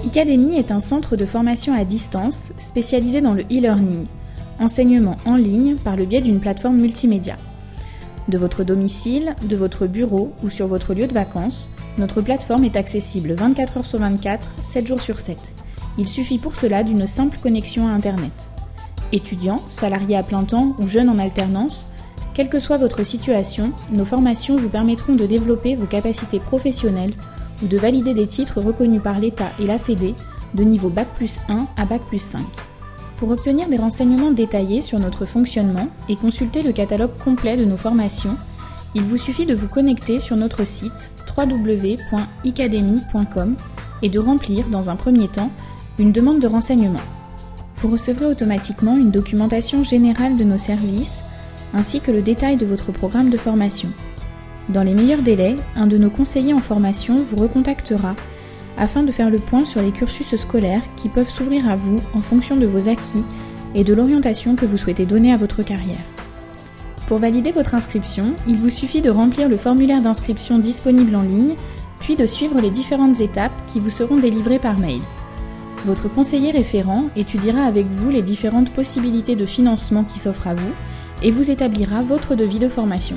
Icademy est un centre de formation à distance spécialisé dans le e-learning, enseignement en ligne par le biais d'une plateforme multimédia. De votre domicile, de votre bureau ou sur votre lieu de vacances, notre plateforme est accessible 24 heures sur 24, 7 jours sur 7. Il suffit pour cela d'une simple connexion à Internet. Étudiants, salariés à plein temps ou jeunes en alternance, quelle que soit votre situation, nos formations vous permettront de développer vos capacités professionnelles ou de valider des titres reconnus par l'État et la Fédé de niveau Bac+1 à Bac+5. Pour obtenir des renseignements détaillés sur notre fonctionnement et consulter le catalogue complet de nos formations, il vous suffit de vous connecter sur notre site www.icademy.com et de remplir, dans un premier temps, une demande de renseignement. Vous recevrez automatiquement une documentation générale de nos services ainsi que le détail de votre programme de formation. Dans les meilleurs délais, un de nos conseillers en formation vous recontactera afin de faire le point sur les cursus scolaires qui peuvent s'ouvrir à vous en fonction de vos acquis et de l'orientation que vous souhaitez donner à votre carrière. Pour valider votre inscription, il vous suffit de remplir le formulaire d'inscription disponible en ligne, puis de suivre les différentes étapes qui vous seront délivrées par mail. Votre conseiller référent étudiera avec vous les différentes possibilités de financement qui s'offrent à vous et vous établira votre devis de formation.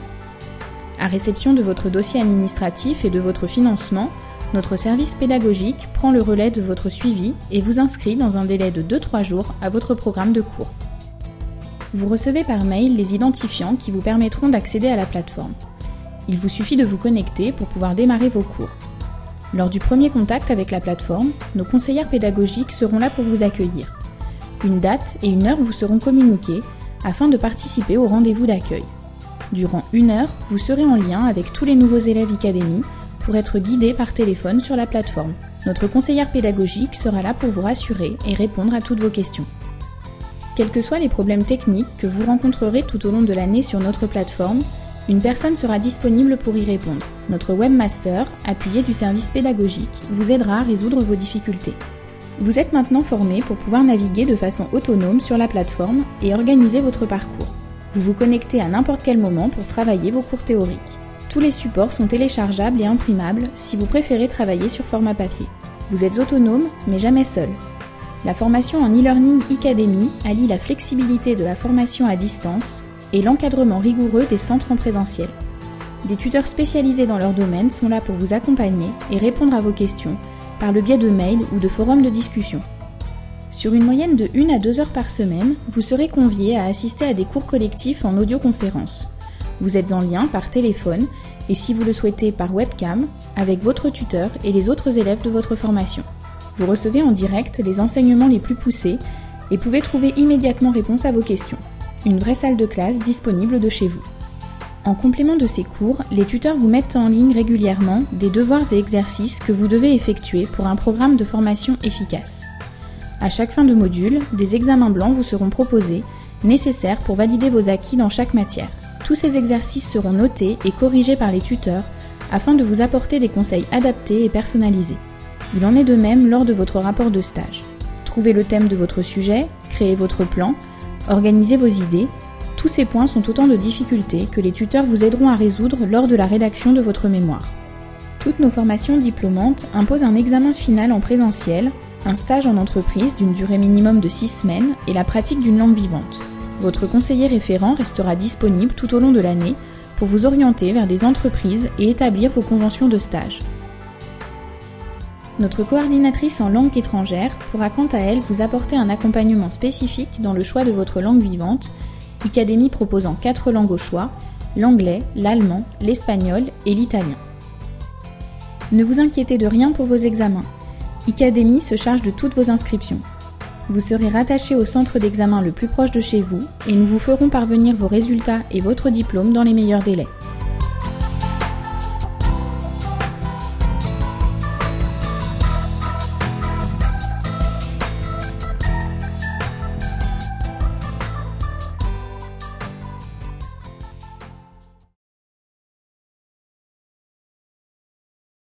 À réception de votre dossier administratif et de votre financement, notre service pédagogique prend le relais de votre suivi et vous inscrit dans un délai de 2-3 jours à votre programme de cours. Vous recevez par mail les identifiants qui vous permettront d'accéder à la plateforme. Il vous suffit de vous connecter pour pouvoir démarrer vos cours. Lors du premier contact avec la plateforme, nos conseillères pédagogiques seront là pour vous accueillir. Une date et une heure vous seront communiquées afin de participer au rendez-vous d'accueil. Durant 1 heure, vous serez en lien avec tous les nouveaux élèves Icademy pour être guidés par téléphone sur la plateforme. Notre conseillère pédagogique sera là pour vous rassurer et répondre à toutes vos questions. Quels que soient les problèmes techniques que vous rencontrerez tout au long de l'année sur notre plateforme, une personne sera disponible pour y répondre. Notre webmaster, appuyé du service pédagogique, vous aidera à résoudre vos difficultés. Vous êtes maintenant formé pour pouvoir naviguer de façon autonome sur la plateforme et organiser votre parcours. Vous vous connectez à n'importe quel moment pour travailler vos cours théoriques. Tous les supports sont téléchargeables et imprimables si vous préférez travailler sur format papier. Vous êtes autonome, mais jamais seul. La formation en e-learning Icademy allie la flexibilité de la formation à distance et l'encadrement rigoureux des centres en présentiel. Des tuteurs spécialisés dans leur domaine sont là pour vous accompagner et répondre à vos questions par le biais de mails ou de forums de discussion. Sur une moyenne de 1 à 2 heures par semaine, vous serez convié à assister à des cours collectifs en audioconférence. Vous êtes en lien par téléphone et si vous le souhaitez par webcam avec votre tuteur et les autres élèves de votre formation. Vous recevez en direct les enseignements les plus poussés et pouvez trouver immédiatement réponse à vos questions. Une vraie salle de classe disponible de chez vous. En complément de ces cours, les tuteurs vous mettent en ligne régulièrement des devoirs et exercices que vous devez effectuer pour un programme de formation efficace. À chaque fin de module, des examens blancs vous seront proposés, nécessaires pour valider vos acquis dans chaque matière. Tous ces exercices seront notés et corrigés par les tuteurs afin de vous apporter des conseils adaptés et personnalisés. Il en est de même lors de votre rapport de stage. Trouvez le thème de votre sujet, créez votre plan, organisez vos idées. Tous ces points sont autant de difficultés que les tuteurs vous aideront à résoudre lors de la rédaction de votre mémoire. Toutes nos formations diplômantes imposent un examen final en présentiel, un stage en entreprise d'une durée minimum de 6 semaines et la pratique d'une langue vivante. Votre conseiller référent restera disponible tout au long de l'année pour vous orienter vers des entreprises et établir vos conventions de stage. Notre coordinatrice en langue étrangère pourra quant à elle vous apporter un accompagnement spécifique dans le choix de votre langue vivante, Icademy proposant 4 langues au choix, l'anglais, l'allemand, l'espagnol et l'italien. Ne vous inquiétez de rien pour vos examens. Icademy se charge de toutes vos inscriptions. Vous serez rattaché au centre d'examen le plus proche de chez vous et nous vous ferons parvenir vos résultats et votre diplôme dans les meilleurs délais.